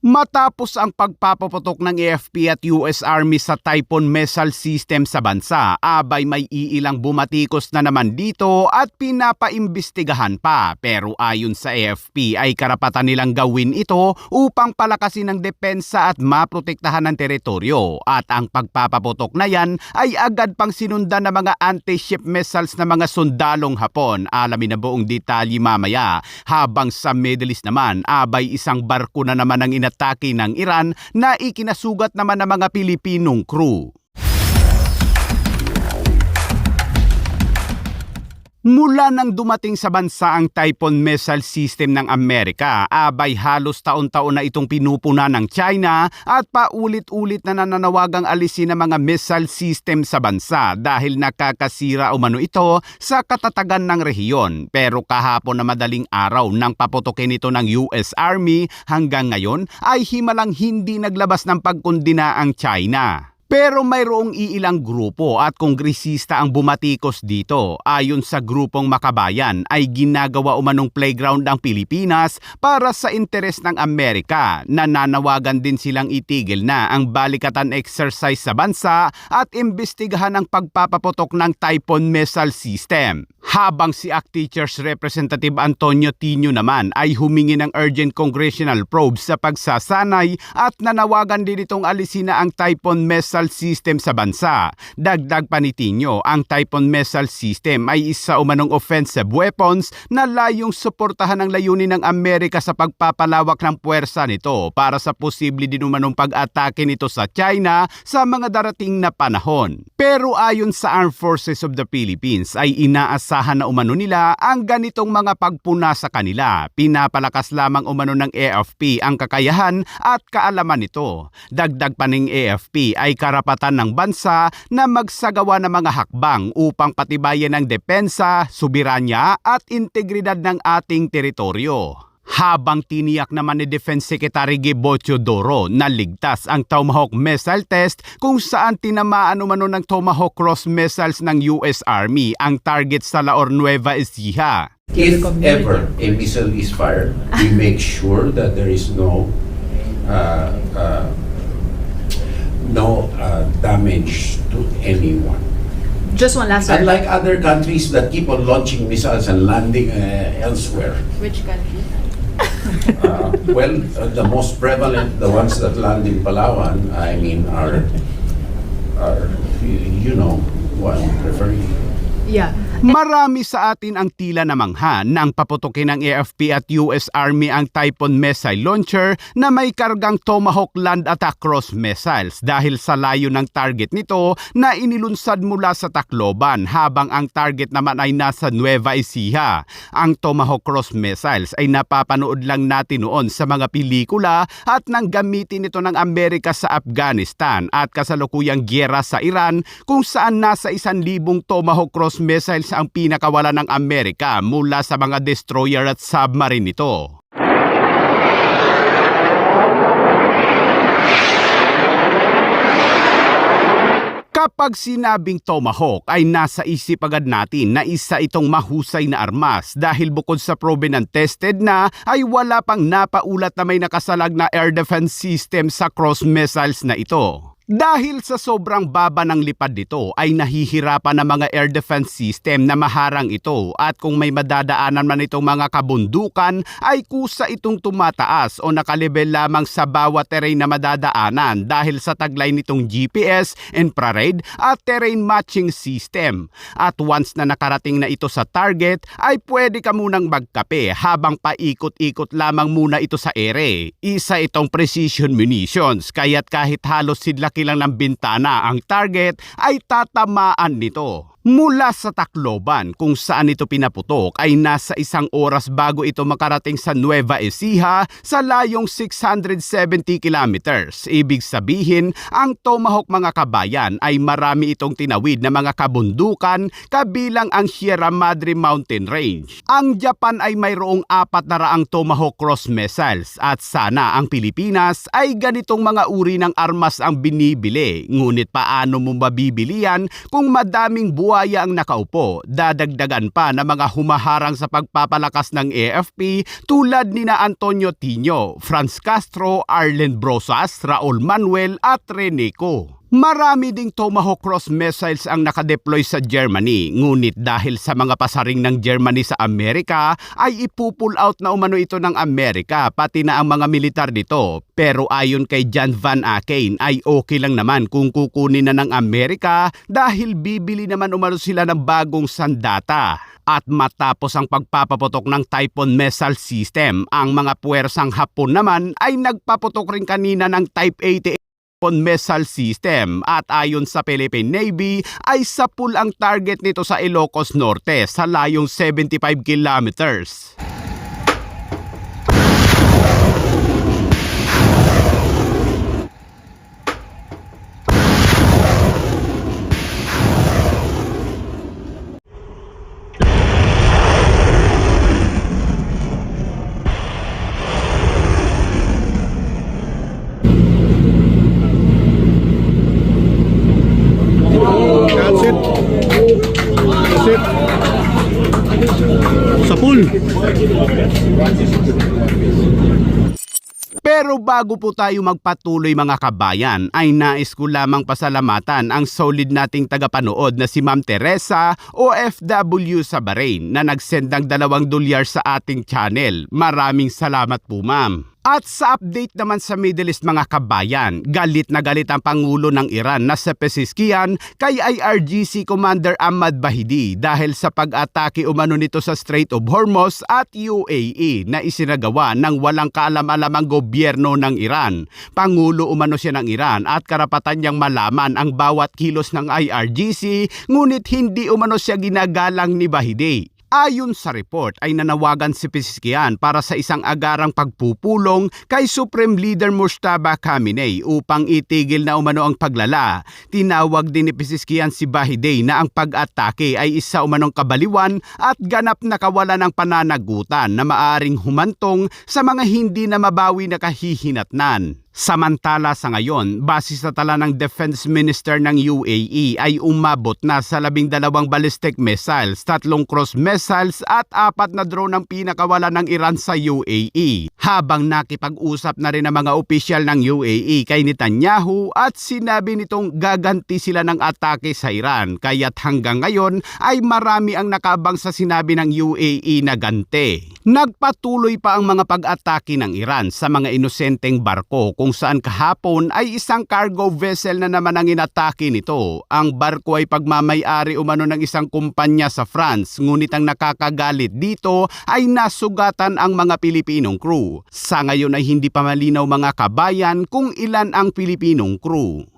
Matapos ang pagpapaputok ng AFP at US Army sa Typhoon missile system sa bansa, abay may iilang bumatikos na naman dito at pinapaimbestigahan pa. Pero ayon sa AFP ay karapatan nilang gawin ito upang palakasin ang depensa at maprotektahan ang teritoryo. At ang pagpapaputok na yan ay agad pang sinundan ng mga anti-ship missiles na mga sundalong Hapon. Alamin na buong detalye mamaya. Habang sa Middle East naman, abay isang barko na naman ang atake ng Iran na ikinasugat naman ng mga Pilipinong crew. Mula nang dumating sa bansa ang Typhoon missile system ng Amerika, abay halos taon-taon na itong pinupuna ng China at paulit-ulit na nananawagang alisin ang mga missile system sa bansa dahil nakakasira umano ito sa katatagan ng rehiyon. Pero kahapon na madaling araw nang paputokin ito ng US Army, hanggang ngayon ay himalang hindi naglabas ng pagkondina ang China. Pero mayroong iilang grupo at kongresista ang bumatikos dito. Ayon sa grupong Makabayan ay ginagawa umanong playground ang Pilipinas para sa interes ng Amerika. Nananawagan din silang itigil na ang balikatan exercise sa bansa at imbestigahan ang pagpapaputok ng Typhoon missile system. Habang si ACT Teachers Representative Antonio Tino naman ay humingi ng urgent congressional probe sa pagsasanay at nanawagan din itong alisin na ang Typhoon missile system sa bansa. Dagdag pa ni Tino, ang Typhoon missile system ay isa umanong offensive weapons na layong suportahan ang layunin ng Amerika sa pagpapalawak ng puwersa nito para sa posible din umanong pag-atake nito sa China sa mga darating na panahon. Pero ayon sa Armed Forces of the Philippines ay inaasahan na umano nila ang ganitong mga pagpuna sa kanila. Pinapalakas lamang umano ng AFP ang kakayahan at kaalaman nito. Dagdag pa ng AFP ay karapatan ng bansa na magsagawa ng mga hakbang upang patibayan ang depensa, soberanya at integridad ng ating teritoryo. Habang tiniyak naman ni Defense Secretary Gibo Teodoro na ligtas ang Tomahawk missile test kung saan tinamaan umano ng Tomahawk cross missiles ng US Army ang target sa La Nueva Ecija. If ever a missile is fired, we make sure that there is no damage to anyone. Just one last one. Unlike other countries that keep on launching missiles and landing elsewhere. Which country? The most prevalent, the ones that land in Palawan, I mean, are you know what I'm referring to. Yeah. Marami sa atin ang tila namangha nang paputukin ng AFP at US Army ang Typhoon missile launcher na may kargang Tomahawk land attack cross missiles dahil sa layo ng target nito na inilunsad mula sa Tacloban habang ang target naman ay nasa Nueva Ecija. Ang Tomahawk cross missiles ay napapanood lang natin noon sa mga pelikula at nang gamitin ito ng Amerika sa Afghanistan at kasalukuyang gyera sa Iran kung saan nasa 1,000 Tomahawk cross missiles ang pinakawala ng Amerika mula sa mga destroyer at submarine nito. Kapag sinabing Tomahawk ay nasa isip agad natin na isa itong mahusay na armas dahil bukod sa proven and tested na ay wala pang napaulat na may nakasalag na air defense system sa cross missiles na ito. Dahil sa sobrang baba ng lipad nito ay nahihirapan ng mga air defense system na maharang ito at kung may madadaanan man itong mga kabundukan ay kusa itong tumataas o nakalibel lamang sa bawat terrain na madadaanan dahil sa taglay nitong GPS, infrared at terrain matching system. At once na nakarating na ito sa target ay pwede ka munang magkape habang paikot-ikot lamang muna ito sa ere. Isa itong precision munitions kaya't kahit halos sidlak lang ng bintana ang target ay tatamaan nito. Mula sa Tacloban kung saan ito pinaputok ay nasa 1 oras bago ito makarating sa Nueva Ecija sa layong 670 kilometers. Ibig sabihin, ang Tomahawk mga kabayan ay marami itong tinawid na mga kabundukan kabilang ang Sierra Madre Mountain Range. Ang Japan ay mayroong 400 Tomahawk cross missiles at sana ang Pilipinas ay ganitong mga uri ng armas ang binibili. Ngunit paano mo mabibili yan kung madaming buwan buwaya ang nakaupo, dadagdagan pa ng mga humaharang sa pagpapalakas ng AFP tulad nina Antonio Tino, Franz Castro, Arlen Brosas, Raul Manuel at Reneco. Marami ding Tomahawk Cross missiles ang nakadeploy sa Germany, ngunit dahil sa mga pasaring ng Germany sa Amerika ay ipupull out na umano ito ng Amerika pati na ang mga militar dito. Pero ayon kay Jan Van Aken ay okay lang naman kung kukunin na ng Amerika dahil bibili naman umano sila ng bagong sandata. At matapos ang pagpapaputok ng Typhoon missile system, ang mga puwersang Hapon naman ay nagpaputok rin kanina ng Type 88 missile system at ayon sa Philippine Navy ay sapul ang target nito sa Ilocos Norte sa layong 75 kilometers. That's it. That's it. Sapul. Pero bago po tayo magpatuloy mga kabayan, ay nais ko lamang pasalamatan ang solid nating tagapanood na si Ma'am Teresa OFW sa Bahrain na nagsend ng $2 sa ating channel. Maraming salamat po ma'am. At sa update naman sa Middle East mga kabayan, galit na galit ang Pangulo ng Iran na si Pezeshkian kay IRGC Commander Ahmad Bahidi dahil sa pag-atake umano nito sa Strait of Hormuz at UAE na isinagawa ng walang kaalam-alamang gobyerno ng Iran. Pangulo umano siya ng Iran at karapatan niyang malaman ang bawat kilos ng IRGC, ngunit hindi umano siya ginagalang ni Bahidi. Ayon sa report ay nanawagan si Pezeshkian para sa isang agarang pagpupulong kay Supreme Leader Mujtaba Khamenei upang itigil na umano ang paglala. Tinawag din ni Pezeshkian si Bahidi na ang pag-atake ay isa umanong kabaliwan at ganap na kawalan ng pananagutan na maaring humantong sa mga hindi na mabawi na kahihinatnan. Samantala sa ngayon, base sa tala ng Defense Minister ng UAE ay umabot na sa 12 ballistic missiles, 3 cruise missiles at 4 na drone ang pinakawala ng Iran sa UAE. Habang nakipag-usap na rin ang mga opisyal ng UAE kay Netanyahu at sinabi nitong gaganti sila ng atake sa Iran, kaya't hanggang ngayon ay marami ang nakabang sa sinabi ng UAE na ganti. Nagpatuloy pa ang mga pag-atake ng Iran sa mga inosenteng barko kung saan kahapon ay isang cargo vessel na naman ang inatake nito. Ang barko ay pagmamay-ari umano ng isang kumpanya sa France, ngunit ang nakakagalit dito ay nasugatan ang mga Pilipinong crew. Sa ngayon ay hindi pa malinaw mga kabayan kung ilan ang Pilipinong crew.